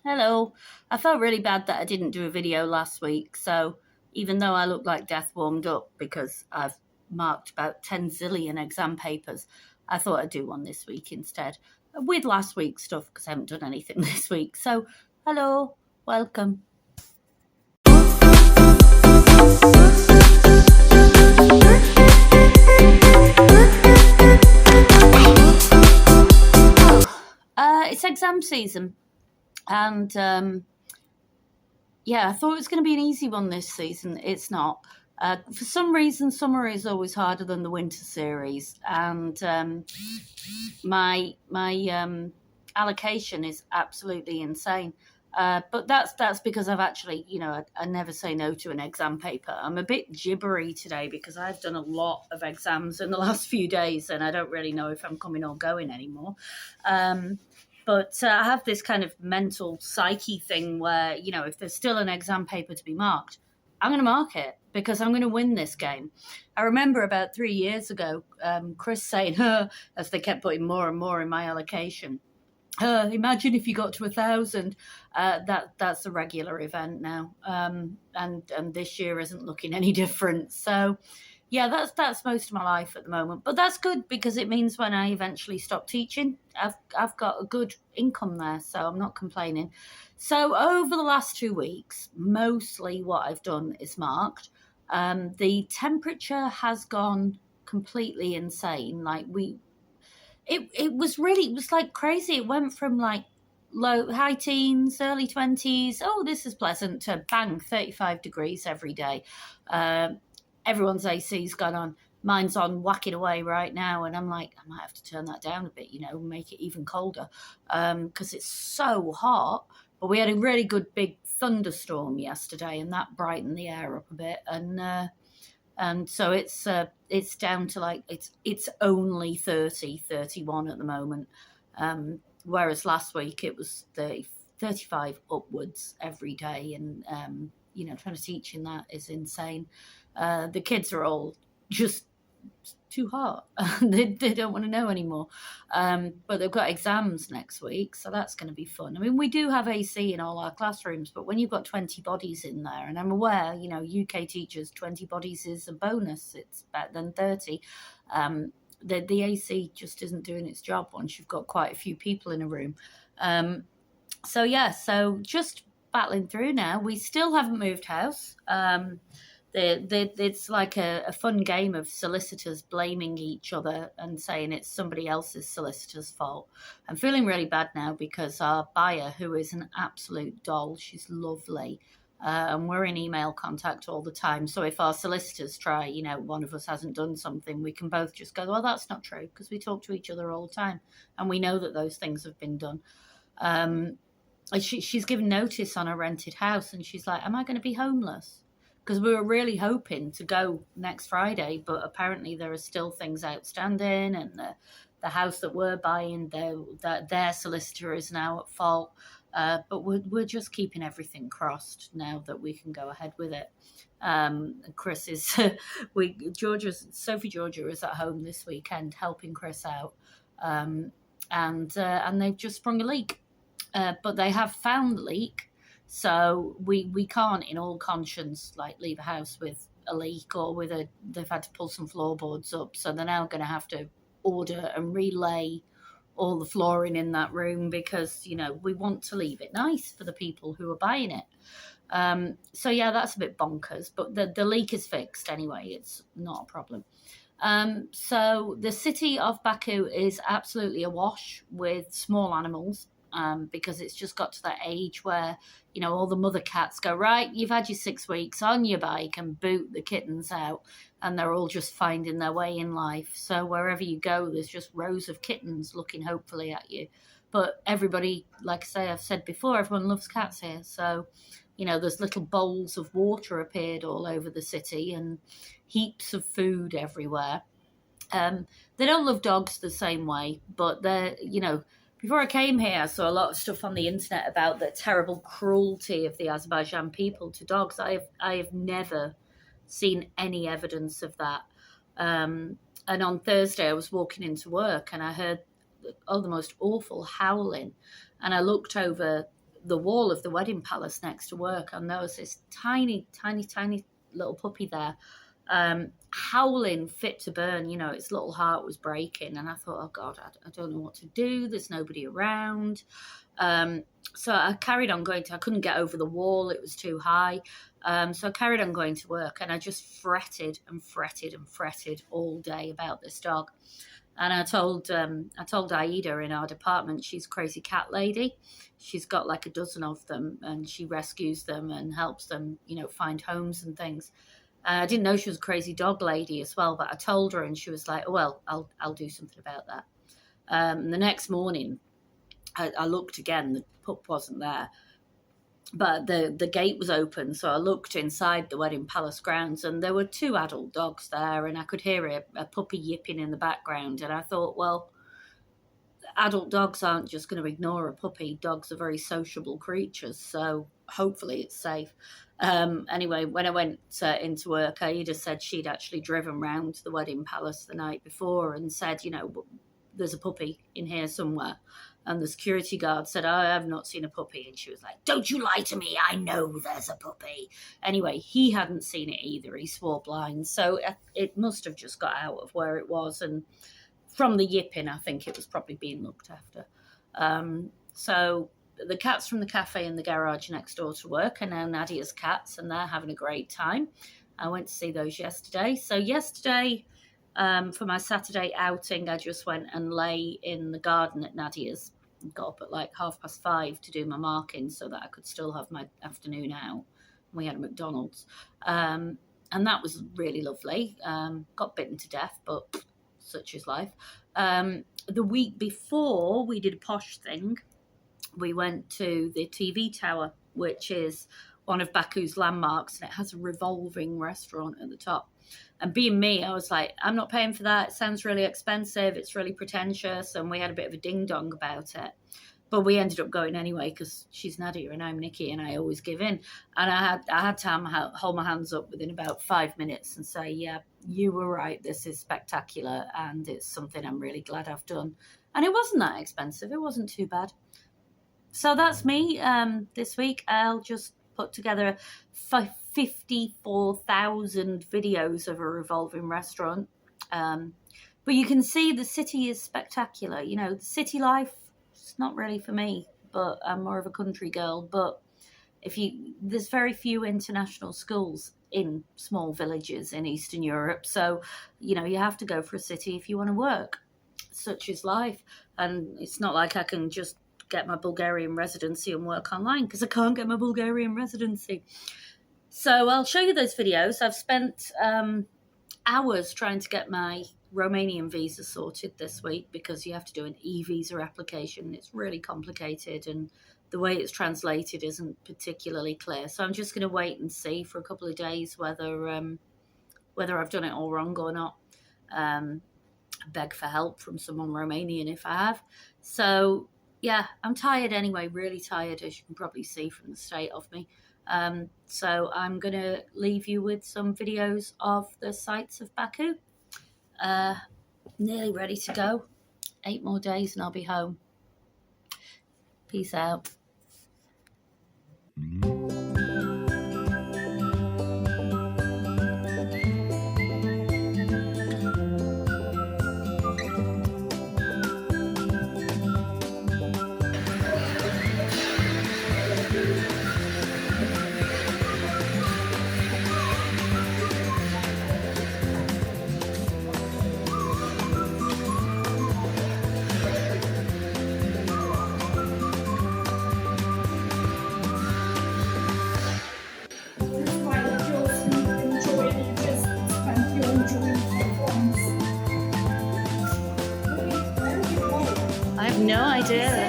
Hello. I felt really bad that I didn't do a video last week, so even though I look like death warmed up because I've marked about 10 zillion exam papers, I thought I'd do one this week instead with last week's stuff because I haven't done anything this week. So, hello, welcome. It's exam season, and yeah, I thought it was going to be an easy one this season. It's not. For some reason, summer is always harder than the winter series, and my allocation is absolutely insane. But that's because I've actually, I never say no to an exam paper. I'm a bit gibbery today because I've done a lot of exams in the last few days, and I don't really know if I'm coming or going anymore. But I have this kind of mental psyche thing where, if there's still an exam paper to be marked, I'm going to mark it because I'm going to win this game. I remember about 3 years ago, Chris saying, as they kept putting more and more in my allocation, imagine if you got to 1,000. That's a regular event now, and this year isn't looking any different. So, yeah, that's most of my life at the moment. But that's good because it means when I eventually stop teaching, I've got a good income there, so I'm not complaining. So over the last 2 weeks, mostly what I've done is marked. The temperature has gone completely insane. It was like crazy. It went from like high teens, early 20s. Oh, this is pleasant, to bang, 35 degrees every day. Everyone's AC's gone on. Mine's on whacking away right now, and I'm like, I might have to turn that down a bit, make it even colder, because it's so hot. But we had a really good big thunderstorm yesterday, and that brightened the air up a bit. And so it's down to like it's only 30, 31 at the moment, whereas last week it was 30, 35 upwards every day, and trying to teach in that is insane. The kids are all just too hot. they don't want to know anymore. But they've got exams next week, so that's going to be fun. I mean, we do have AC in all our classrooms, but when you've got 20 bodies in there, and I'm aware, UK teachers, 20 bodies is a bonus. It's better than 30. The AC just isn't doing its job once you've got quite a few people in a room. So just battling through now. We still haven't moved house. It's like a fun game of solicitors blaming each other and saying it's somebody else's solicitor's fault. I'm feeling really bad now because our buyer, who is an absolute doll, she's lovely, and we're in email contact all the time. So if our solicitors try, one of us hasn't done something, we can both just go, well, that's not true, because we talk to each other all the time and we know that those things have been done. She's given notice on a rented house, and she's like, am I going to be homeless? Because we were really hoping to go next Friday, but apparently there are still things outstanding, and the house that we're buying, their solicitor is now at fault. But we're just keeping everything crossed now that we can go ahead with it. Chris is, Sophie Georgia is at home this weekend helping Chris out, and they've just sprung a leak, but they have found the leak. So we can't, in all conscience, like leave a house with a leak or they've had to pull some floorboards up. So they're now going to have to order and relay all the flooring in that room because, we want to leave it nice for the people who are buying it. So yeah, that's a bit bonkers, but the leak is fixed anyway. It's not a problem. So the city of Baku is absolutely awash with small animals. Because it's just got to that age where, all the mother cats go, right, you've had your 6 weeks on your bike, and boot the kittens out, and they're all just finding their way in life. So wherever you go, there's just rows of kittens looking hopefully at you. But everybody, like I say, I've said before, everyone loves cats here. So, there's little bowls of water appeared all over the city and heaps of food everywhere. They don't love dogs the same way, but they're, before I came here, I saw a lot of stuff on the internet about the terrible cruelty of the Azerbaijan people to dogs. I have never seen any evidence of that. And on Thursday, I was walking into work and I heard the most awful howling. And I looked over the wall of the wedding palace next to work, and there was this tiny little puppy there, howling fit to burn. You know, its little heart was breaking, and I thought, oh God, I don't know what to do. There's nobody around. So I carried on going I couldn't get over the wall. It was too high. So I carried on going to work, and I just fretted all day about this dog. And I told Aida in our department, she's a crazy cat lady. She's got like a dozen of them, and she rescues them and helps them, you know, find homes and things. I didn't know she was a crazy dog lady as well, but I told her, and she was like, well, I'll do something about that. The next morning, I looked again. The pup wasn't there, but the gate was open, so I looked inside the wedding palace grounds, and there were 2 adult dogs there, and I could hear a puppy yipping in the background. And I thought, well, adult dogs aren't just going to ignore a puppy. Dogs are very sociable creatures, so hopefully it's safe. Anyway, when I went into work, Aida said she'd actually driven round the wedding palace the night before and said, you know, there's a puppy in here somewhere. And the security guard said, I have not seen a puppy. And she was like, don't you lie to me. I know there's a puppy. Anyway, he hadn't seen it either. He swore blind. So it must have just got out of where it was. And from the yipping, I think it was probably being looked after. So the cats from the cafe in the garage next door to work are now Nadia's cats, and they're having a great time. I went to see those yesterday. So yesterday, for my Saturday outing, I just went and lay in the garden at Nadia's. Got up at like 5:30 to do my marking so that I could still have my afternoon out. We had a McDonald's. And that was really lovely. Got bitten to death, but such is life. The week before, we did a posh thing. We went to the TV tower, which is one of Baku's landmarks, and it has a revolving restaurant at the top. And being me, I was like, I'm not paying for that. It sounds really expensive. It's really pretentious. And we had a bit of a ding-dong about it. But we ended up going anyway because she's Nadia and I'm Nikki, and I always give in. And I had to hold my hands up within about 5 minutes and say, yeah, you were right. This is spectacular, and it's something I'm really glad I've done. And it wasn't that expensive. It wasn't too bad. So that's me this week. I'll just put together 54,000 videos of a revolving restaurant. But you can see the city is spectacular. You know, the city life, it's not really for me, but I'm more of a country girl. But there's very few international schools in small villages in Eastern Europe. So, you know, you have to go for a city if you want to work. Such is life. And it's not like I can just get my Bulgarian residency and work online, because I can't get my Bulgarian residency. So I'll show you those videos. I've spent hours trying to get my Romanian visa sorted this week, because you have to do an e-visa application. It's really complicated, and the way it's translated isn't particularly clear. So I'm just going to wait and see for a couple of days whether I've done it all wrong or not. Beg for help from someone Romanian if I have. So yeah, I'm tired anyway, really tired, as you can probably see from the state of me. So I'm going to leave you with some videos of the sights of Baku. Nearly ready to go. 8 more days and I'll be home. Peace out. I have no idea.